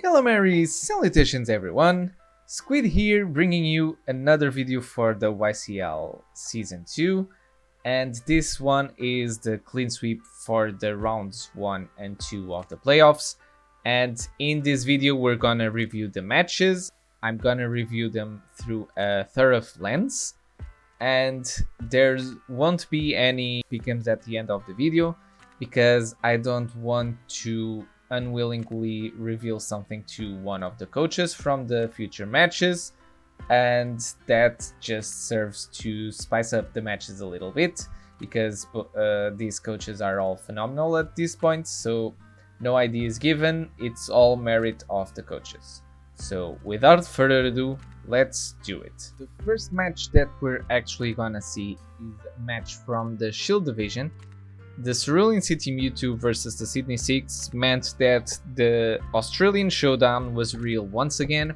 Calamaria Salutations everyone! Squid here, bringing you another video for the YCL Season 2, and this one is the clean sweep for the rounds 1 and 2 of the playoffs. And in this video we're gonna review the matches. I'm gonna review them through a thorough lens, and there won't be any pick'ems at the end of the video because I don't want to unwillingly reveal something to one of the coaches from the future matches, and that just serves to spice up the matches a little bit because these coaches are all phenomenal at this point, so no ideas given, it's all merit of the coaches. So without further ado, let's do it. The first match that we're actually gonna see is a match from the Shield division. The Cerulean City Mewtwo versus the Sydney Six meant that the Australian showdown was real once again,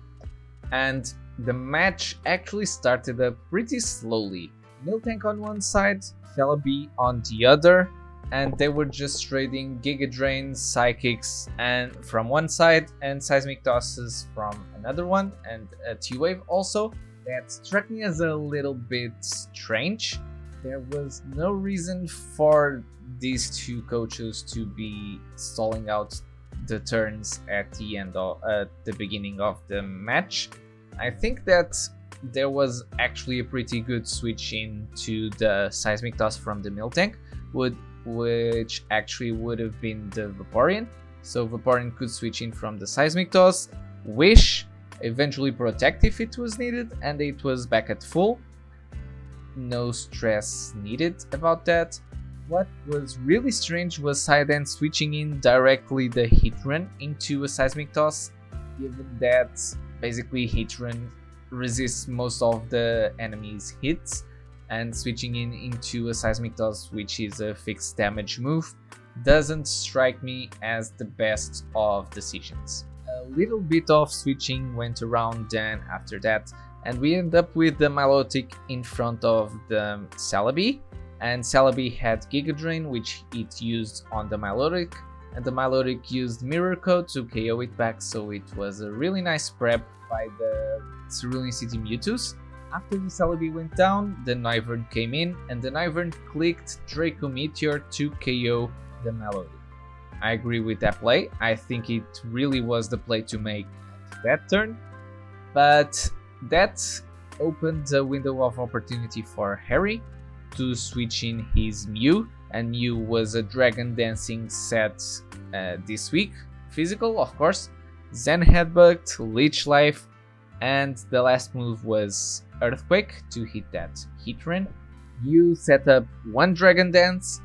and the match actually started up pretty slowly. Miltank on one side, Celebi on the other, and they were just trading Giga Drains, Psychics and from one side, and Seismic Tosses from another one, and a T-Wave also. That struck me as a little bit strange. There was no reason for these two coaches to be stalling out the turns at the beginning of the match. I think that there was actually a pretty good switch into the Seismic Toss from the Miltank, which actually would have been the Vaporeon. So Vaporeon could switch in from the Seismic Toss, Wish, eventually Protect if it was needed, and it was back at full. No stress needed about that. What was really strange was Sidon switching in directly the Heatran into a Seismic Toss, given that basically Heatran resists most of the enemy's hits, and switching in into a Seismic Toss, which is a fixed damage move, doesn't strike me as the best of decisions. A little bit of switching went around then after that, and we end up with the Milotic in front of the Celebi, and Celebi had Giga Drain, which it used on the Milotic, and the Milotic used Mirror Coat to KO it back, so it was a really nice prep by the Cerulean City Mewtwo's. After the Celebi went down, the Nivern came in, and the Nivern clicked Draco Meteor to KO the Milotic. I agree with that play. I think it really was the play to make that turn, but that opened a window of opportunity for Harry to switch in his Mew, and Mew was a Dragon Dancing set this week. Physical, of course, Zen Headbutt, Leech Life, and the last move was Earthquake to hit that Heatran. Mew set up one Dragon Dance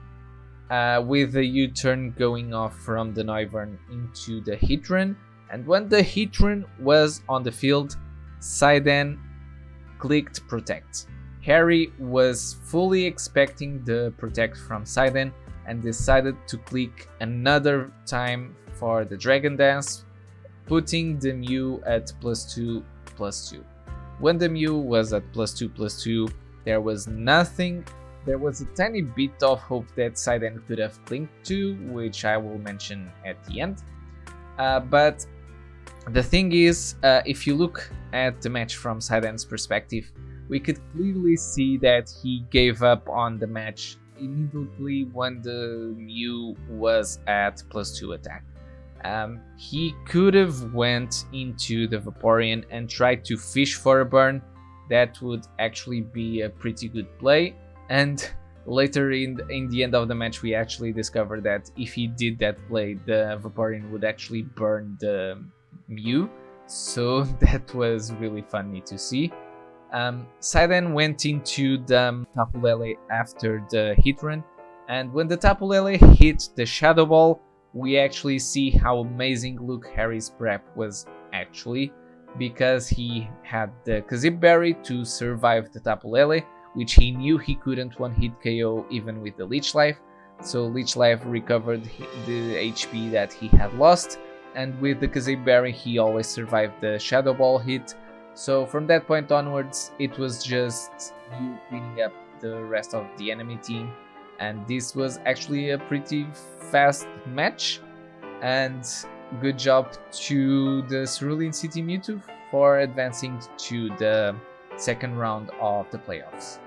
with the U-turn going off from the Nivern into the Heatran, and when the Heatran was on the field, Sidon clicked Protect. Harry was fully expecting the Protect from Sidon and decided to click another time for the Dragon Dance, putting the Mew at +2/+2. When the Mew was at +2/+2, there was nothing. There was a tiny bit of hope that Sidon could have clinked to, which I will mention at the end. But the thing is, if you look at the match from Sidon's perspective, we could clearly see that he gave up on the match immediately when the Mew was at +2 attack. He could have went into the Vaporeon and tried to fish for a burn. That would actually be a pretty good play, and later in the end of the match we actually discovered that if he did that play, the Vaporeon would actually burn the Mew, so that was really funny to see. Sidon went into the Tapu Lele after the Heatran, and when the Tapu Lele hit the Shadow Ball, we actually see how amazing Luke Harry's prep was actually, because he had the Kazip Berry to survive the Tapu Lele, which he knew he couldn't one-hit KO even with the Leech Life, so Leech Life recovered the HP that he had lost, and with the Kazip Berry he always survived the Shadow Ball hit. So from that point onwards, it was just you cleaning up the rest of the enemy team, and this was actually a pretty fast match, and good job to the Cerulean City Mewtwo for advancing to the second round of the playoffs.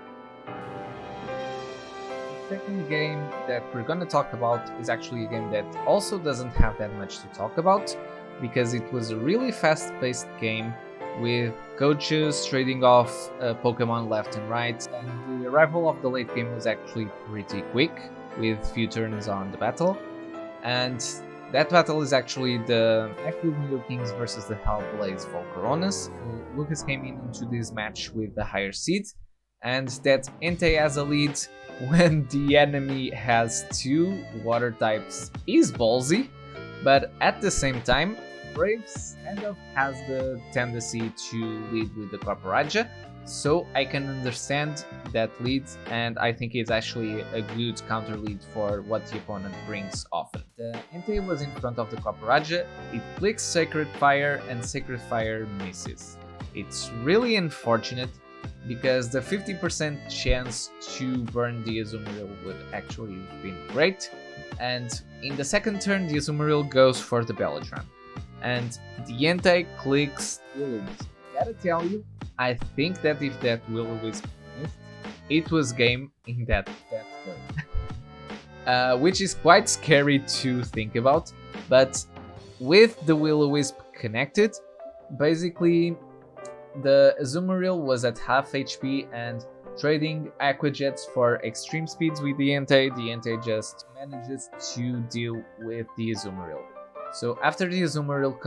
The second game that we're gonna talk about is actually a game that also doesn't have that much to talk about, because it was a really fast-paced game with coaches trading off Pokemon left and right, and the arrival of the late game was actually pretty quick, with few turns on the battle. And that battle is actually the Nashville Nido-Kings versus the Hellblaze Volcaronas. Lucas came into this match with the higher seed, and that Entei as a lead when the enemy has 2 water types is ballsy, but at the same time, Braves kind of has the tendency to lead with the Calamaria, so I can understand that lead, and I think it's actually a good counter lead for what the opponent brings often. The Entei was in front of the Calamaria, it clicks Sacred Fire and Sacred Fire misses. It's really unfortunate because the 50% chance to burn the Azumarill would actually have been great, and in the second turn the Azumarill goes for the Belladrum, and the Entei clicks Will-O-Wisp. Gotta tell you, I think that if that Will-O-Wisp missed, it was game in that turn. Which is quite scary to think about, but with the Will-O-Wisp connected, basically the Azumarill was at half HP, and trading Aqua Jets for extreme speeds with the Entei just manages to deal with the Azumarill. So after the Azumarill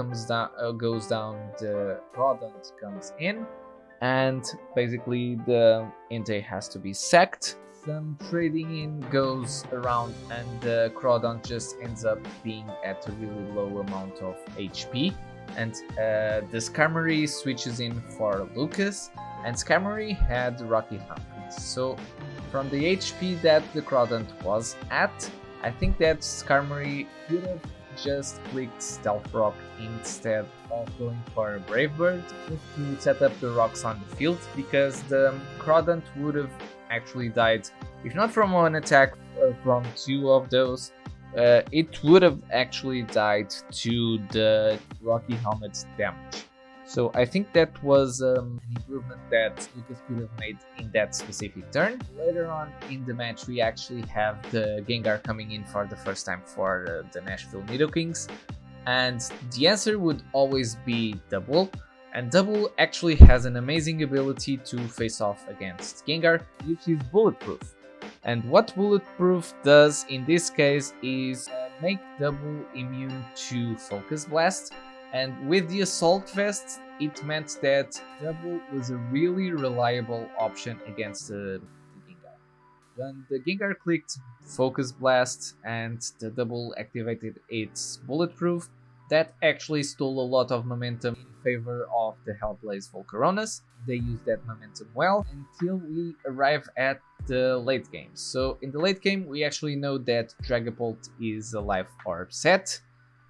goes down, the Crawdaunt comes in, and basically the Entei has to be sacked. Some trading in goes around, and the Crawdaunt just ends up being at a really low amount of HP. And the Skarmory switches in for Lucas, and Skarmory had Rocky Hump. So from the HP that the Crawdaunt was at, I think that Skarmory could have just clicked Stealth Rock instead of going for a Brave Bird just to set up the rocks on the field, because the Crawdaunt would have actually died, if not from one attack, from 2 of those. It would have actually died to the Rocky Helmet's damage. So I think that was an improvement that Lucas could have made in that specific turn. Later on in the match, we actually have the Gengar coming in for the first time for the Nashville Nido-Kings, and the answer would always be Double. And Double actually has an amazing ability to face off against Gengar, which is Bulletproof. And what Bulletproof does in this case is make Double immune to Focus Blast, and with the Assault Vest it meant that Double was a really reliable option against the Gengar. When the Gengar clicked Focus Blast and the Double activated its Bulletproof, that actually stole a lot of momentum in favor of the Hellblaze Volcaronas. They used that momentum well until we arrive at the late game. So in the late game, we actually know that Dragapult is a Life Orb set,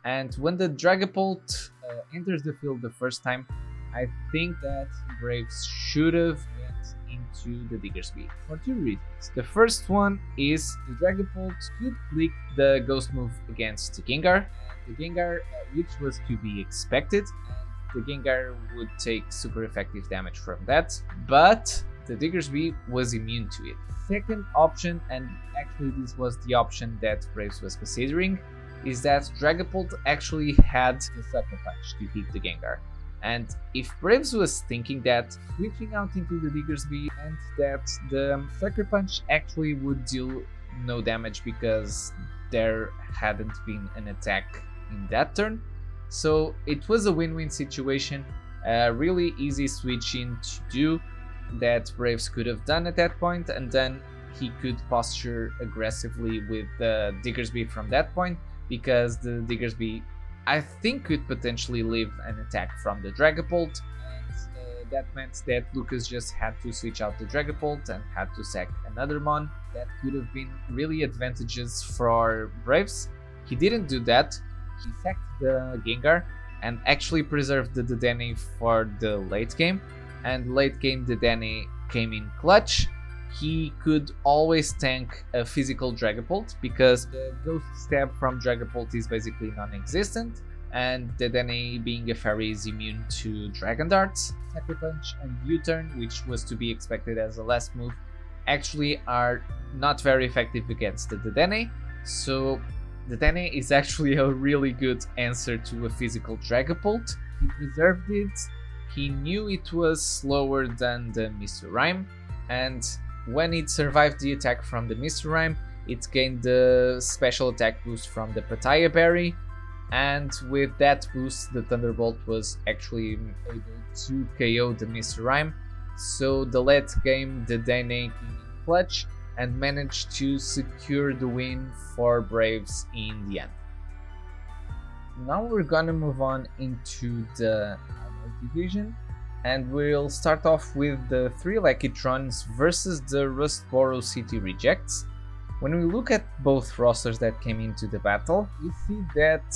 and when the Dragapult enters the field the first time, I think that Braves should have went into the Diggersby for 2 reasons. The first one is the Dragapult could click the Ghost move against the Gengar, and the Gengar, which was to be expected, and the Gengar would take super effective damage from that, but the Diggersby was immune to it. Second option, and actually this was the option that Braves was considering, is that Dragapult actually had the Sucker Punch to hit the Gengar. And if Braves was thinking that switching out into the Diggersby meant that the Sucker Punch actually would deal no damage because there hadn't been an attack in that turn, so it was a win-win situation, a really easy switch-in to do that Braves could have done at that point, and then he could posture aggressively with the Diggersby from that point, because the Diggersby, I think, could potentially leave an attack from the Dragapult, and that meant that Lucas just had to switch out the Dragapult and had to sack another Mon. That could have been really advantageous for Braves. He didn't do that. He sacked the Gengar and actually preserved the Dedenne for the late game, and late game Dedenne came in clutch. He could always tank a physical Dragapult because the Ghost Stab from Dragapult is basically non-existent, and Dedenne, being a fairy, is immune to Dragon Darts. Sucker Punch and U-Turn, which was to be expected as a last move, actually are not very effective against the Dedenne, so Dedenne is actually a really good answer to a physical Dragapult. He preserved it, he knew it was slower than the Mr. Rime, and when it survived the attack from the Mr. Rime, it gained the special attack boost from the Pattaya Berry, and with that boost the Thunderbolt was actually able to KO the Mr. Rime, so the late game the Dedenne came in clutch and managed to secure the win for Braves in the end. Now we're gonna move on into the Analyst division, and we'll start off with the 3 Leckitrons versus the Rustboro City Rejects. When we look at both rosters that came into the battle, we see that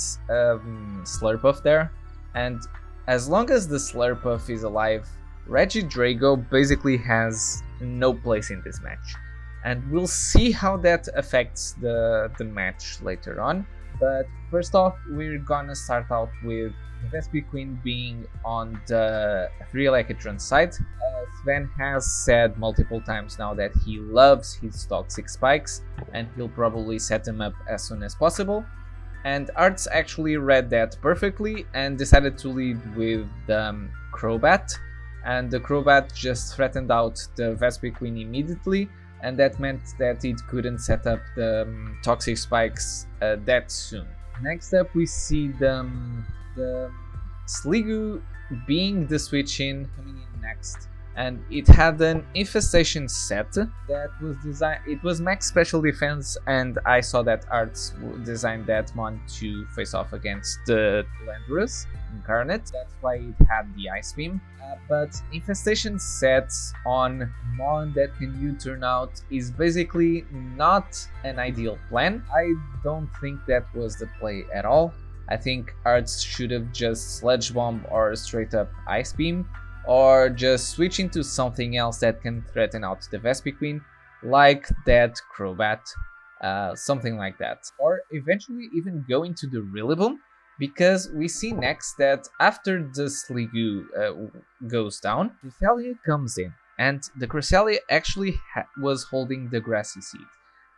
Slurpuff there, and as long as the Slurpuff is alive, Regidrago basically has no place in this match. And we'll see how that affects the match later on. But first off, we're gonna start out with the Vespiquen being on the 3 Leckitrons side. Sven has said multiple times now that he loves his Toxic Spikes, and he'll probably set them up as soon as possible. And Arts actually read that perfectly and decided to lead with Crobat, and the Crobat just threatened out the Vespiquen immediately, and that meant that it couldn't set up the Toxic Spikes that soon. Next up we see the Sliggoo being the switch in, coming in next, and it had an Infestation set that was designed, it was max special defense, and I saw that Arts designed that mon to face off against the Landorus Incarnate, that's why it had the Ice Beam. But Infestation sets on mon that can U-turn out is basically not an ideal plan. I don't think that was the play at all. I think Arts should have just Sludge Bomb or straight up Ice Beam, or just switch into something else that can threaten out the Vespiquen, like that Crobat, something like that. Or eventually even go into the Rillaboom, because we see next that after the Sliggoo goes down, Cresselia comes in, and the Cresselia actually was holding the Grassy Seed.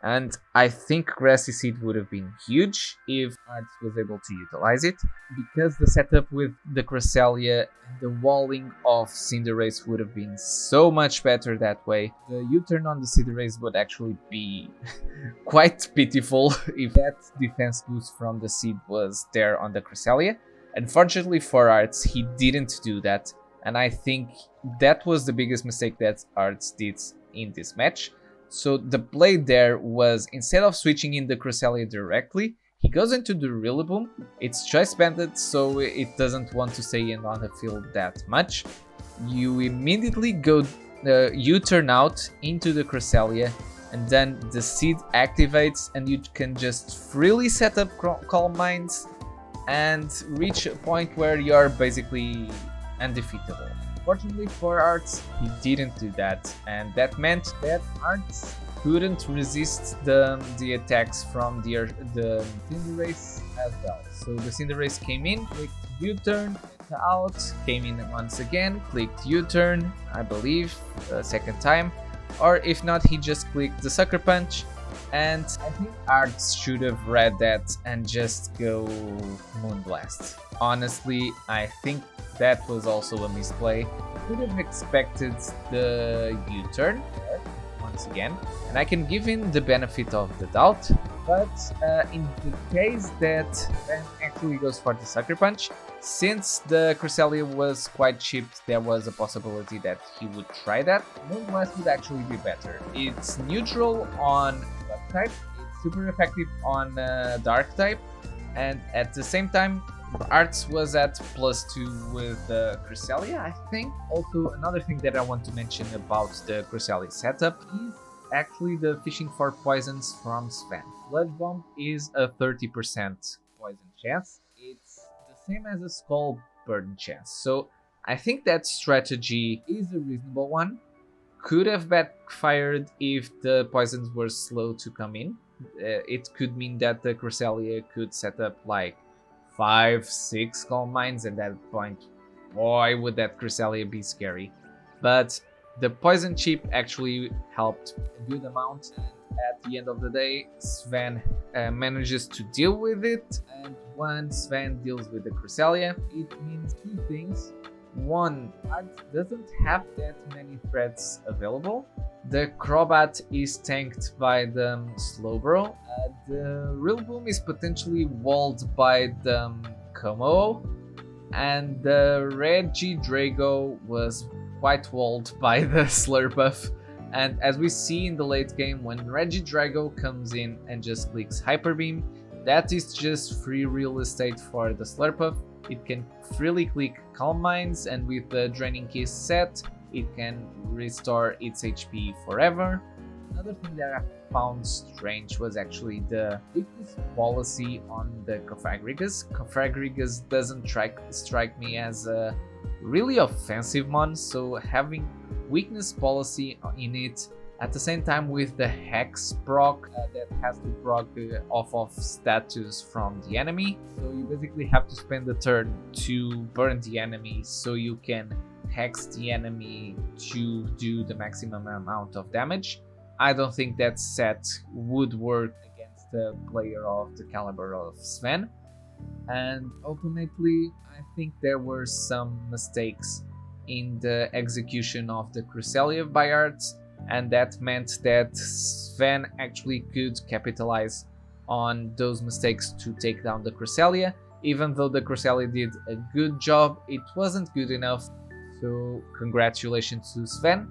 And I think Grassy Seed would have been huge if Arts was able to utilize it, because the setup with the Cresselia and the walling of Cinderace would have been so much better that way. The U-turn on the Cinderace would actually be quite pitiful if that defense boost from the Seed was there on the Cresselia. Unfortunately for Arts, he didn't do that, and I think that was the biggest mistake that Arts did in this match. So the play there was, instead of switching in the Cresselia directly, he goes into the Rillaboom. It's choice banded, so it doesn't want to stay in on the field that much. You immediately go U-turn out into the Cresselia, and then the Seed activates, and you can just freely set up Calm Minds and reach a point where you're basically undefeatable. Fortunately for Arts, he didn't do that, and that meant that Arts couldn't resist the attacks from the Cinderace as well. So the Cinderace came in, clicked U-turn, out, came in once again, clicked U-turn, I believe, a second time, or if not, he just clicked the Sucker Punch, and I think Arts should have read that and just go Moonblast. Honestly, I think that was also a misplay. Could have expected the U-turn once again, and I can give him the benefit of the doubt, but in the case that Ben actually goes for the Sucker Punch, since the Cresselia was quite cheap, there was a possibility that he would try that. Moonblast would actually be better. It's neutral on Bug type, it's super effective on Dark type, and at the same time, Arts was at +2 with the Cresselia, I think. Also, another thing that I want to mention about the Cresselia setup is actually the fishing for poisons from Sven. Sludge Bomb is a 30% poison chance. It's the same as a Skull Burn chance. So I think that strategy is a reasonable one. Could have backfired if the poisons were slow to come in. It could mean that the Cresselia could set up like 5, 6 Calm Minds, at that point, boy, would that Cresselia be scary. But the poison chip actually helped a good amount, and at the end of the day, Sven manages to deal with it, and when Sven deals with the Cresselia, it means two things. One, Art doesn't have that many threats available. The Crobat is tanked by the Slowbro. The Rillaboom is potentially walled by the Como. And the Regidrago was quite walled by the Slurpuff. And as we see in the late game, when Regidrago comes in and just clicks Hyper Beam, that is just free real estate for the Slurpuff. It can freely click Calm Minds, and with the Draining Kiss set, it can restore its HP forever. Another thing that I found strange was actually the weakness policy on the Cofagrigus. Cofagrigus doesn't strike me as a really offensive mon, so having weakness policy in it at the same time with the Hex proc that has to proc off of status from the enemy. So you basically have to spend the turn to burn the enemy so you can hex the enemy to do the maximum amount of damage. I don't think that set would work against a player of the caliber of Sven. And ultimately, I think there were some mistakes in the execution of the Cresselia by Arts, and that meant that Sven actually could capitalize on those mistakes to take down the Cresselia. Even though the Cresselia did a good job, it wasn't good enough. So congratulations to Sven.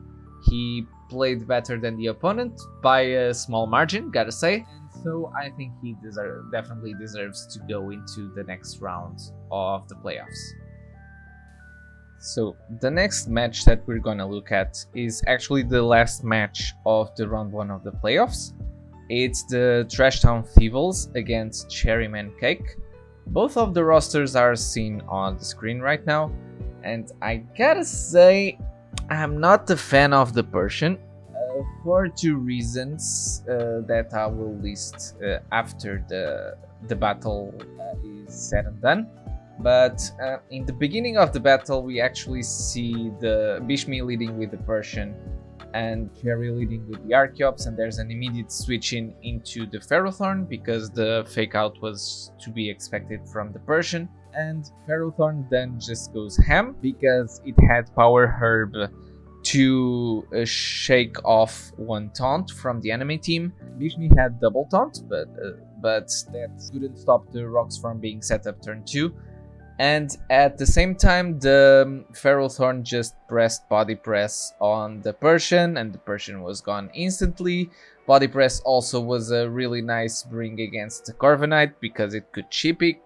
He played better than the opponent by a small margin, gotta say. And so I think he definitely deserves to go into the next round of the playoffs. So the next match that we're gonna look at is actually the last match of the round 1 of the playoffs. It's the Trash Town Thieves against Cherryman Cake. Both of the rosters are seen on the screen right now, and I gotta say I'm not a fan of the Persian for 2 reasons that I will list after the battle is said and done. But in the beginning of the battle, we actually see the Bishmi leading with the Persian and Cherry leading with the Archeops, and there's an immediate switching into the Ferrothorn because the fake out was to be expected from the Persian. And Ferrothorn then just goes ham because it had Power Herb to shake off one taunt from the enemy team. Bishmi had double taunt, but that couldn't stop the rocks from being set up turn 2. And at the same time, the Ferrothorn just pressed Body Press on the Persian, and the Persian was gone instantly. Body Press also was a really nice bring against the Corviknight because it could chip it,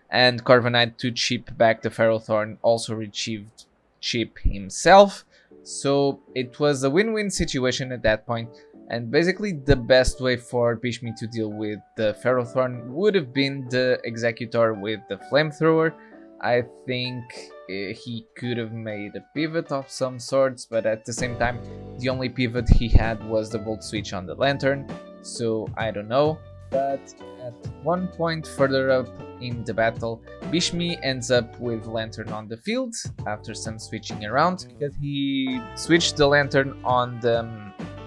and Corviknight to chip back the Ferrothorn also retrieved chip himself. So it was a win-win situation at that point. And basically the best way for Bishmi to deal with the Ferrothorn would have been the Executor with the Flamethrower. I think he could have made a pivot of some sorts, but at the same time the only pivot he had was the Volt Switch on the Lantern, so I don't know. But at one point further up in the battle, Bishmi ends up with Lantern on the field after some switching around because he switched the Lantern on the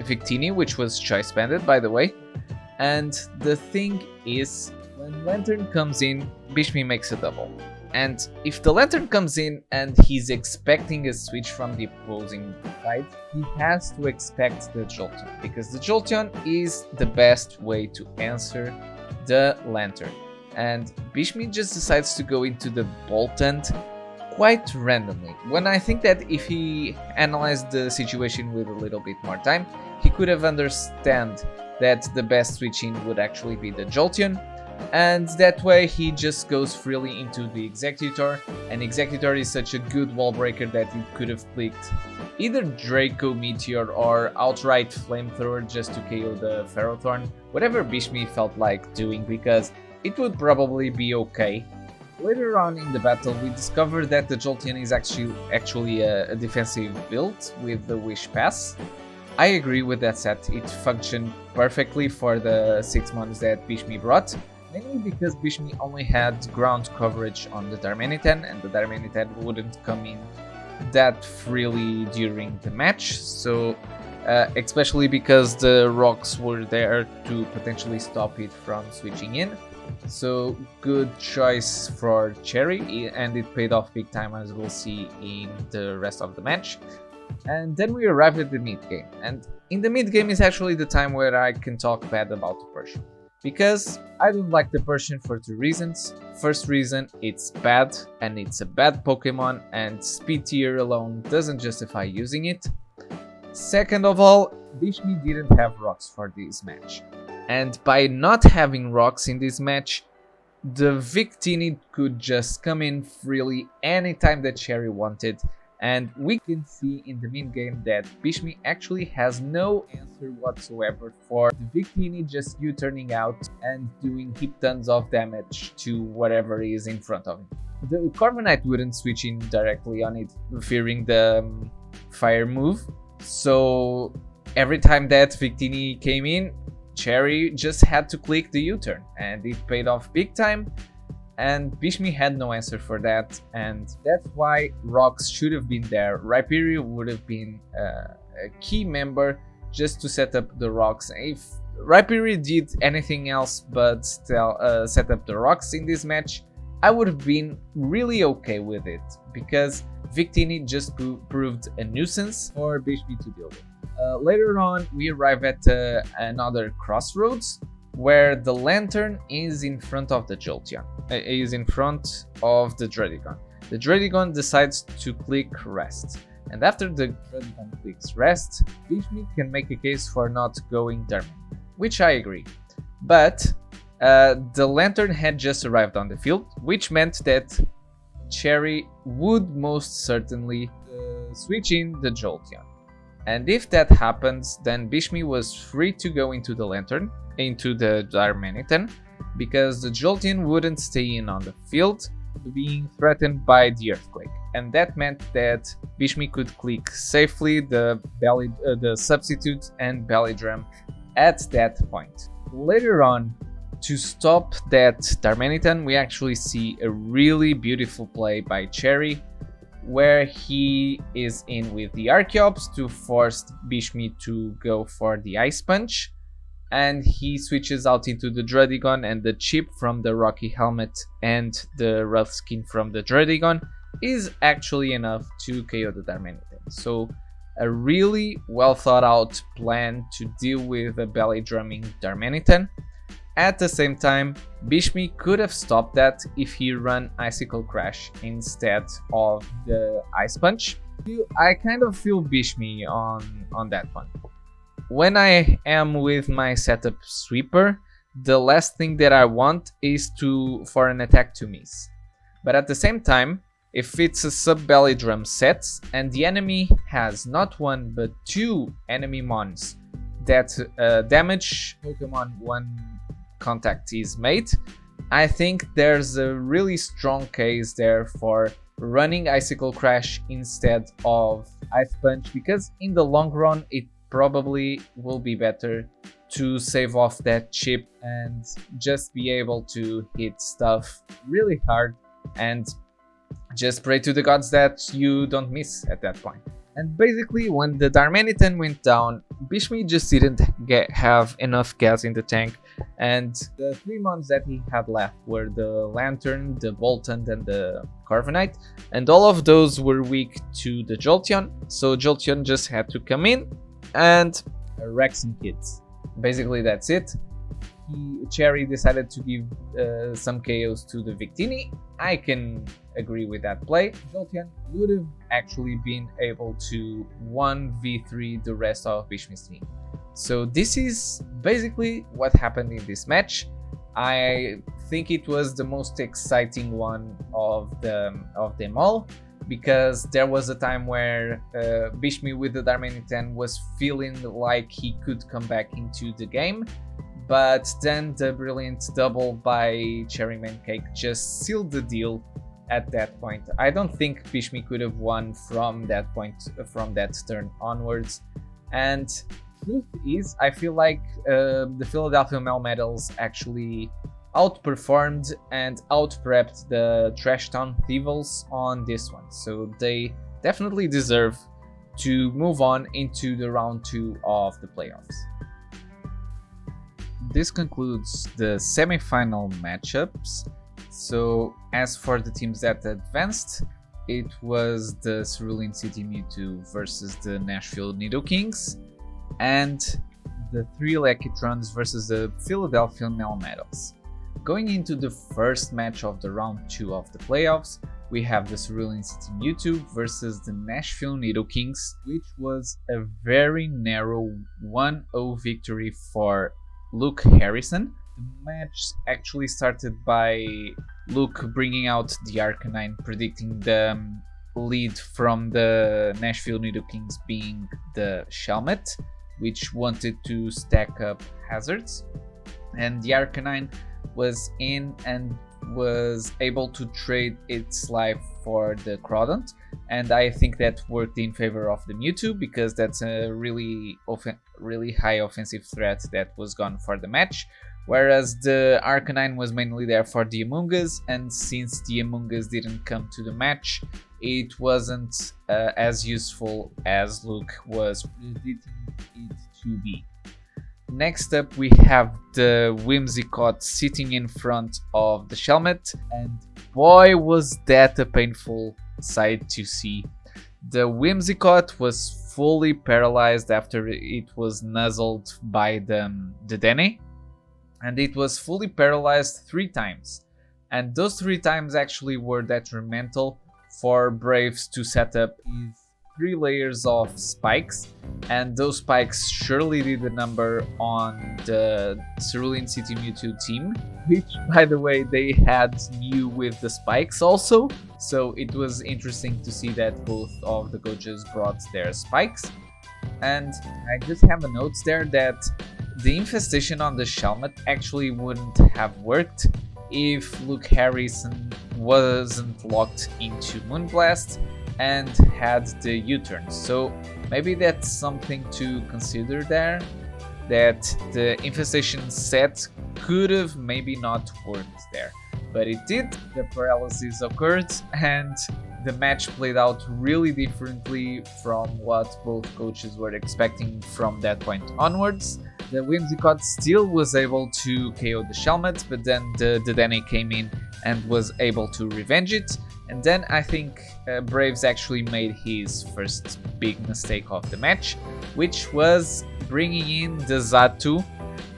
Victini, which was choice banded, by the way. And the thing is, when Lantern comes in, Bishmi makes a double. And if the Lantern comes in and he's expecting a switch from the opposing side, he has to expect the Jolteon, because the Jolteon is the best way to answer the Lantern. And Bishmi just decides to go into the Boltund quite randomly, when I think that if he analyzed the situation with a little bit more time, he could have understand that the best switching would actually be the Jolteon, and that way he just goes freely into the Executor, and Executor is such a good wall breaker that it could have clicked either Draco Meteor or outright Flamethrower just to KO the Ferrothorn, whatever Bishmi felt like doing, because it would probably be okay. Later on in the battle, we discover that the Jolteon is actually a defensive build with the Wish Pass. I agree with that set, it functioned perfectly for the 6 mons that Bishmi brought, mainly because Bishmi only had ground coverage on the Darmanitan, and the Darmanitan wouldn't come in that freely during the match, so especially because the rocks were there to potentially stop it from switching in. So good choice for Cherry, and it paid off big time, as we'll see in the rest of the match. And then we arrive at the mid game, and in the mid game is actually the time where I can talk bad about the Persian, because I don't like the Persian for two reasons. First reason, it's bad, and it's a bad Pokemon, and speed tier alone doesn't justify using it. Second of all, Bishmi didn't have rocks for this match, and by not having rocks in this match, the Victini could just come in freely anytime that Cherry wanted, and we can see in the mid game that Bishmi actually has no answer whatsoever for the Victini just U-turning out and doing heap tons of damage to whatever is in front of him. The Corviknight wouldn't switch in directly on it, fearing the fire move, so every time that Victini came in, Cherry just had to click the U-turn, and it paid off big time. And Bishmi had no answer for that, and that's why rocks should have been there. Rhyperior would have been a key member just to set up the rocks. If Rhyperior did anything else but still set up the rocks in this match, I would have been really okay with it, because Victini just proved a nuisance for Bishmi to deal with. Later on, we arrive at another crossroads, where the Lantern is in front of the Jolteon, is in front of the Druddigon. The Druddigon decides to click rest, and after the Druddigon clicks rest, Bishmi can make a case for not going Darman, which I agree. But the Lantern had just arrived on the field, which meant that Cherry would most certainly switch in the Jolteon. And if that happens, then Bishmi was free to go into the Lantern, into the Darmanitan, because the Jolteon wouldn't stay in on the field, being threatened by the Earthquake. And that meant that Bishmi could click safely the Substitute and Belly Drum at that point. Later on, to stop that Darmanitan, we actually see a really beautiful play by Cherry, where he is in with the Archeops to force Bishmi to go for the Ice Punch, and he switches out into the Druddigon, and the chip from the Rocky Helmet and the rough skin from the Druddigon is actually enough to KO the Darmanitan. So a really well thought out plan to deal with a belly drumming Darmanitan. At the same time, Bishmi could have stopped that if he ran Icicle Crash instead of the Ice Punch. I kind of feel Bishmi on that one. When I am with my setup Sweeper, the last thing that I want is for an attack to miss. But at the same time, if it's a sub-belly drum set and the enemy has not one but two enemy mons that damage Pokemon when contact is made, I think there's a really strong case there for running Icicle Crash instead of Ice Punch, because in the long run it probably will be better to save off that chip and just be able to hit stuff really hard and just pray to the gods that you don't miss at that point. And basically, when the Darmanitan went down, Bishmi just didn't have enough gas in the tank, and the three mons that he had left were the Lantern, the Boltund, and the Corviknight, and all of those were weak to the Jolteon, so Jolteon just had to come in and wreck some kids. Basically, that's it. Cherry decided to give some KOs to the Victini. I can agree with that play. Jolteon would have actually been able to 1v3 the rest of Bishmi's team. So this is basically what happened in this match. I think it was the most exciting one of them all, because there was a time where Bishmi with the Darmanitan was feeling like he could come back into the game, but then the brilliant double by Cherry Mancake just sealed the deal at that point. I don't think Bishmi could have won from that point, from that turn onwards. And truth is, I feel like the Philadelphia Melmetal's actually outperformed and outprepped the Trash Town Thieves on this one, so they definitely deserve to move on into the round 2 of the playoffs. This concludes the semi-final matchups. So as for the teams that advanced, it was the Cerulean City Mewtwo versus the Nashville Nidokings, and the 3 Electrons versus the Philadelphia Melmetal. Going into the first match of the round 2 of the playoffs, we have the Cerulean City Mewtwo versus the Nashville Nidokings, which was a very narrow 1-0 victory for Luke Harrison. The match actually started by Luke bringing out the Arcanine, predicting the lead from the Nashville Nidokings being the Shelmet, which wanted to stack up hazards, and the Arcanine was in and was able to trade its life for the Crawdont, and I think that worked in favor of the Mewtwo because that's a really high offensive threat that was gone for the match, whereas the Arcanine was mainly there for the Amoonguss, and since the Amoonguss didn't come to the match, it wasn't as useful as Luke was predicting it to be. Next up, we have the Whimsicott sitting in front of the Shelmet, and boy was that a painful sight to see. The Whimsicott was fully paralyzed after it was nuzzled by the Dene, and it was fully paralyzed 3 times. And those 3 times actually were detrimental for Braves to set up his 3 layers of spikes, and those spikes surely did the number on the Cerulean City Mewtwo team, which by the way they had Mew with the spikes also, so it was interesting to see that both of the coaches brought their spikes. And I just have a note there that the infestation on the Shelmet actually wouldn't have worked if Luke Harrison wasn't locked into Moonblast and had the U-turn. So maybe that's something to consider there, that the infestation set could have maybe not worked there, but it did. The paralysis occurred and the match played out really differently from what both coaches were expecting from that point onwards. The Whimsicott still was able to KO the Shelmet, but then the Dene came in and was able to revenge it. And then I think Braves actually made his first big mistake of the match, which was bringing in the Xatu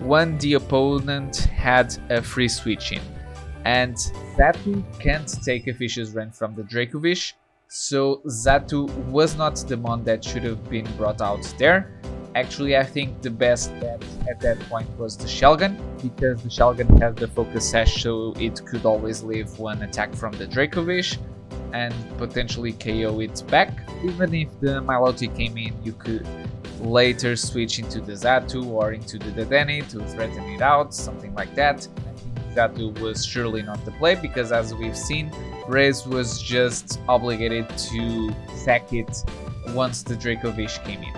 when the opponent had a free switch in. And Xatu can't take a vicious run from the Dracovish, so Xatu was not the mon that should have been brought out there. Actually, I think the best bet at that point was the Shelgon, because the Shelgon had the focus sash, so it could always leave one attack from the Dracovish and potentially KO it back. Even if the Milotic came in, you could later switch into the Xatu or into the Dedenne to threaten it out, something like that. I think Xatu was surely not the play, because as we've seen, Rez was just obligated to sack it once the Dracovish came in.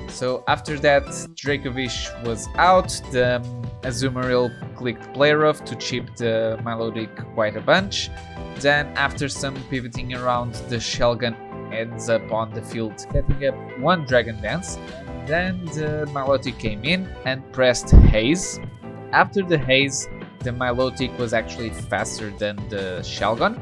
So after that, Dracovish was out, the Azumarill clicked Play Rough to chip the Milotic quite a bunch. Then after some pivoting around, the Shelgon ends up on the field setting up one Dragon Dance. Then the Milotic came in and pressed Haze. After the Haze, the Milotic was actually faster than the Shelgon.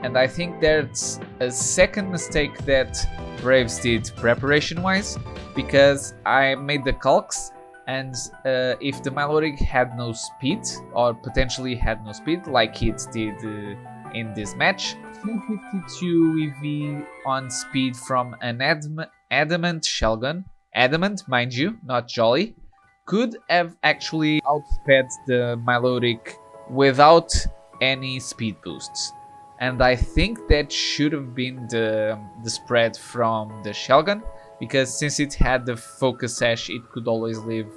And I think that's a second mistake that Braves did preparation-wise, because I made the calcs, and if the Milotic had no speed, or potentially had no speed, like it did in this match, 252 EV on speed from an Adamant Shelgon, Adamant mind you, not Jolly, could have actually outsped the Milotic without any speed boosts. And I think that should have been the spread from the Shelgon, because since it had the focus sash, it could always leave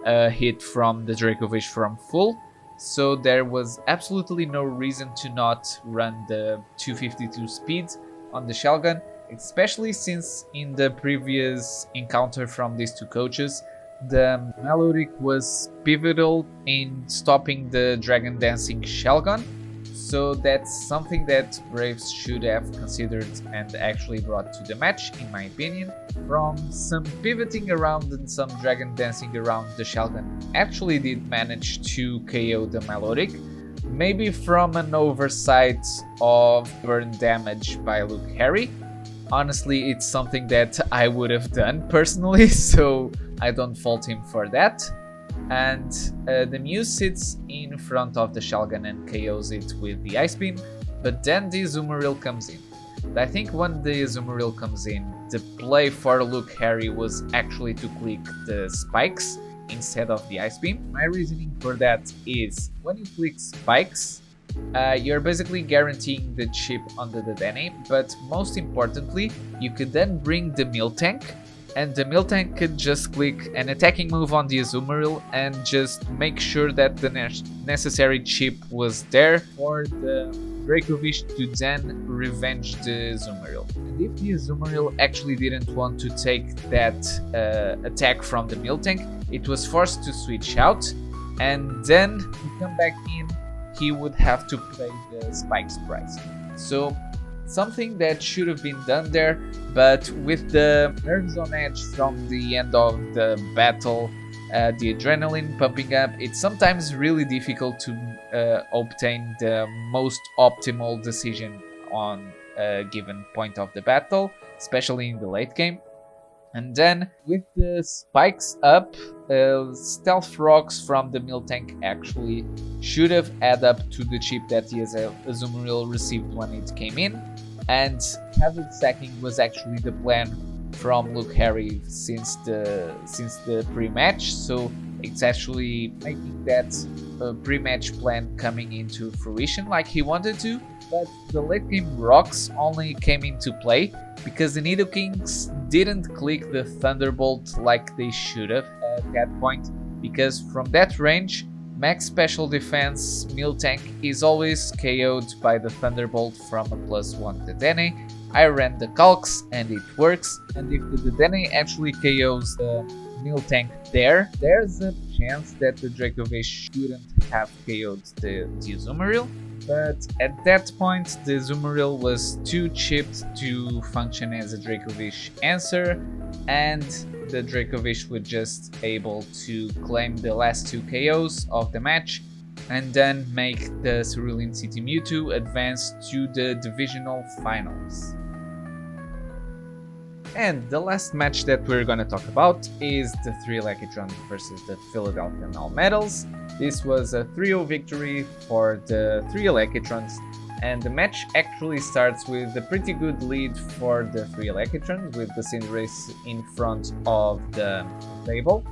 a hit from the Dracovish from full. So there was absolutely no reason to not run the 252 speed on the Shelgon, especially since in the previous encounter from these two coaches, The Melodic was pivotal in stopping the Dragon Dancing Shellgun, so that's something that Braves should have considered and actually brought to the match, in my opinion. From some pivoting around and some Dragon Dancing around, the Shellgun actually did manage to KO the Melodic, maybe from an oversight of burn damage by Luke Harry. Honestly, it's something that I would have done personally, so I don't fault him for that. And the Muse sits in front of the Shellgun and KOs it with the Ice Beam, but then the Azumarill comes in. I think when the Azumarill comes in, the play for Luke Harry was actually to click the spikes instead of the Ice Beam. My reasoning for that is when you click spikes, you're basically guaranteeing the chip under the Dene, but most importantly, you could then bring the Miltank, and the Miltank could just click an attacking move on the Azumarill and just make sure that the necessary chip was there for the Dracovish to then revenge the Azumarill. And if the Azumarill actually didn't want to take that attack from the Miltank, it was forced to switch out, and then to come back in, he would have to play the Spikes price. So something that should have been done there, but with the nerves on edge from the end of the battle, the adrenaline pumping up, it's sometimes really difficult to obtain the most optimal decision on a given point of the battle, especially in the late game. And then with the spikes up, stealth rocks from the Miltank actually should have add up to the chip that the Azumarill received when it came in, and hazard stacking was actually the plan from Luke Harry since the pre-match, so it's actually making that pre-match plan coming into fruition like he wanted to. But the late game rocks only came into play because the Nidokings didn't click the Thunderbolt like they should have at that point, because from that range, max special defense Miltank is always KO'd by the Thunderbolt from a +1 Dedenne. I ran the calcs and it works, and if the Dedenne actually KOs the Miltank there's a chance that the Dracovish shouldn't have KO'd the Azumarill. But at that point, the Azumarill was too chipped to function as a Dracovish answer, and the Dracovish was just able to claim the last 2 KOs of the match and then make the Cerulean City Mewtwo advance to the divisional finals. And the last match that we're gonna talk about is the 3 Electrons versus the Philadelphia Melmetals. This was a 3-0 victory for the 3 Electrons, and the match actually starts with a pretty good lead for the 3 Electrons, with the Cinderace in front of the table.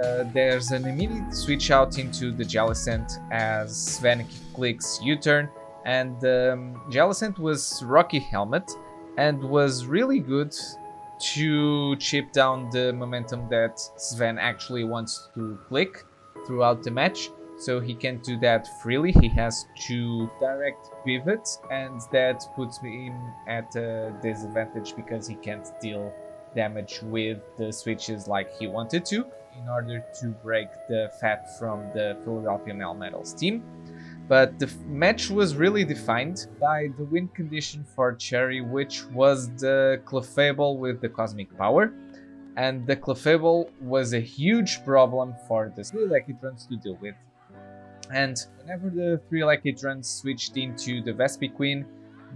And there's an immediate switch out into the Jellicent as Sven clicks U-turn, and Jellicent was Rocky Helmet and was really good to chip down the momentum that Sven actually wants to click throughout the match, so he can do that freely. He has 2 direct pivots, and that puts him at a disadvantage because he can't deal damage with the switches like he wanted to in order to break the fat from the Philadelphia Melmetals team. But the match was really defined by the win condition for Cherry, which was the Clefable with the Cosmic Power. And the Clefable was a huge problem for the 3 Electrons to deal with. And whenever the 3 Electrons switched into the Vespiquen,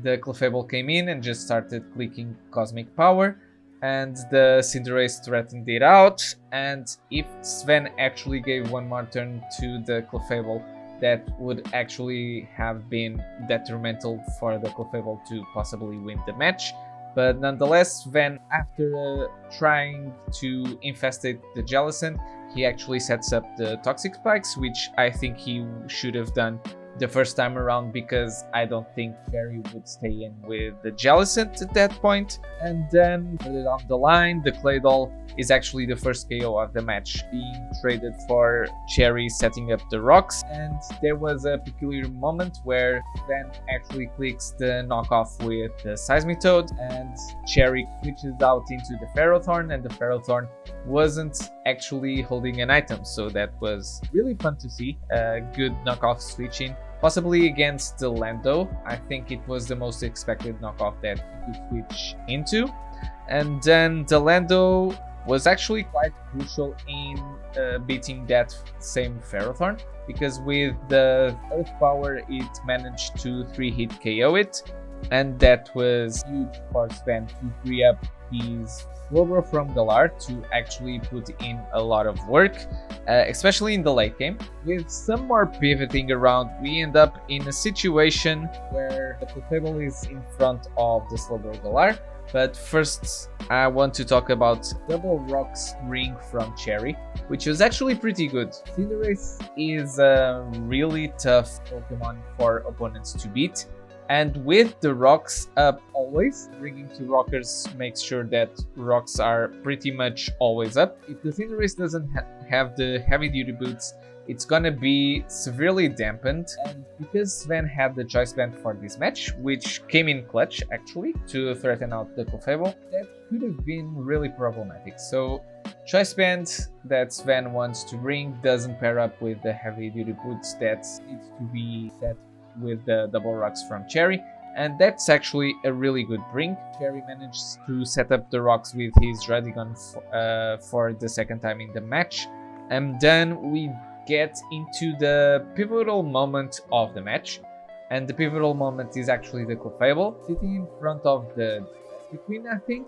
the Clefable came in and just started clicking Cosmic Power, and the Cinderace threatened it out, and if Sven actually gave one more turn to the Clefable, that would actually have been detrimental for the Clefable to possibly win the match. But nonetheless, Sven, after trying to infestate the Jellicent, he actually sets up the Toxic Spikes, which I think he should have done the first time around, because I don't think Cherry would stay in with the Jellicent at that point. And then further down the line, the Claydol is actually the first KO of the match, being traded for Cherry setting up the rocks. And there was a peculiar moment where Sven actually clicks the knockoff with the Seismitoad, and Cherry switches out into the Ferrothorn, and the Ferrothorn wasn't actually holding an item, so that was really fun to see. Good knockoff switching, possibly against the Lando. I think it was the most expected knockoff that he could switch into. And then the Lando was actually quite crucial in beating that same Ferrothorn, because with the Earth Power it managed to 3-hit KO it, and that was huge for Sven to free up his Slowbro from Galar to actually put in a lot of work, especially in the late game. With some more pivoting around, we end up in a situation where the Clefable is in front of the Slowbro Galar. But first, I want to talk about Double Rocks Ring from Cherry, which was actually pretty good. Cinderace is a really tough Pokemon for opponents to beat, and with the rocks up always, bringing to rockers makes sure that rocks are pretty much always up. If the Cinderace doesn't have the heavy duty boots, it's gonna be severely dampened, and because Sven had the Choice Band for this match, which came in clutch actually to threaten out the Clefable, that could have been really problematic. So Choice Band that Sven wants to bring doesn't pair up with the heavy duty boots that needs to be set with the Double Rocks from Cherry, and that's actually a really good bring. Cherry managed to set up the rocks with his Radigon for the second time in the match, and then we get into the pivotal moment of the match, and the pivotal moment is actually the Clefable sitting in front of the Queen, I think,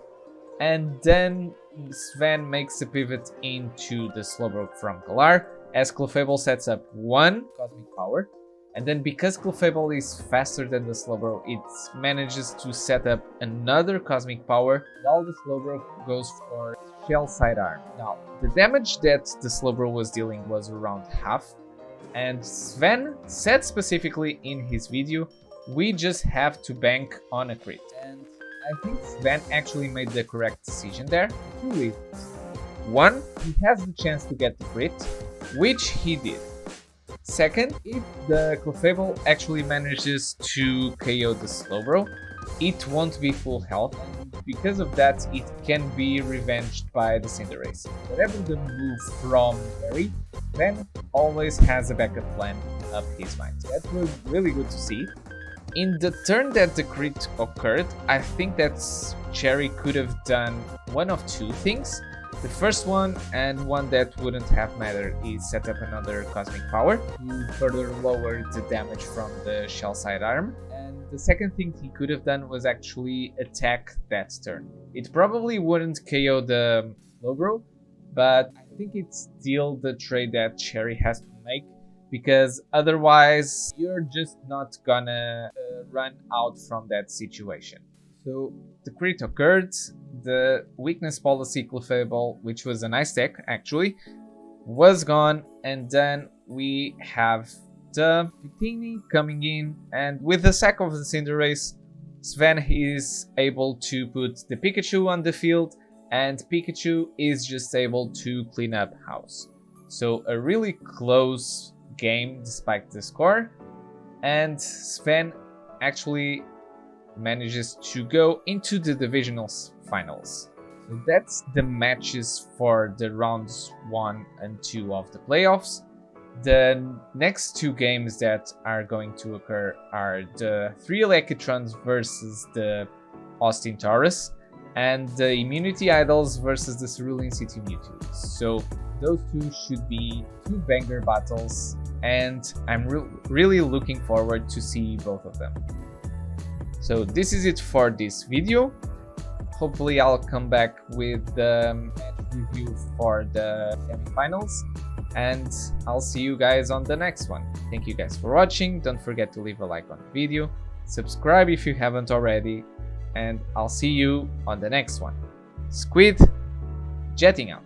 and then Sven makes a pivot into the Slowbro from Galar as Clefable sets up one Cosmic Power, and then because Clefable is faster than the Slowbro, it manages to set up another Cosmic Power while the Slowbro goes for Shell Sidearm. Now, the damage that the Slowbro was dealing was around half, and Sven said specifically in his video, we just have to bank on a crit. And I think Sven actually made the correct decision there. Two reasons. One, he has the chance to get the crit, which he did. Second, if the Clefable actually manages to KO the Slowbro, it won't be full health, and because of that it can be revenged by the Cinderace. Whatever the move from Cherry, Sven always has a backup plan up his mind. That was really good to see. In the turn that the crit occurred, I think that Cherry could have done one of two things. The first one, and one that wouldn't have mattered, is set up another Cosmic Power to further lower the damage from the Shell Sidearm. And the second thing he could have done was actually attack that turn. It probably wouldn't KO the Slowbro, but I think it's still the trade that Cherry has to make, because otherwise you're just not gonna run out from that situation. So the crit occurred, the weakness policy Clefable, which was a nice tech actually, was gone, and then we have the Victini coming in, and with the sack of the Cinderace, Sven is able to put the Pikachu on the field, and Pikachu is just able to clean up house. So a really close game despite the score, and Sven actually manages to go into the divisional finals. So that's the matches for the rounds 1 and 2 of the playoffs. The next two games that are going to occur are the 3 Electrons versus the Austin Taurus, and the Immunity Idols versus the Cerulean City Mewtwo. So those two should be two banger battles, and I'm really looking forward to see both of them. So this is it for this video. Hopefully I'll come back with the match review for the semifinals, and I'll see you guys on the next one. Thank you guys for watching. Don't forget to leave a like on the video, subscribe if you haven't already, and I'll see you on the next one. Squid jetting out.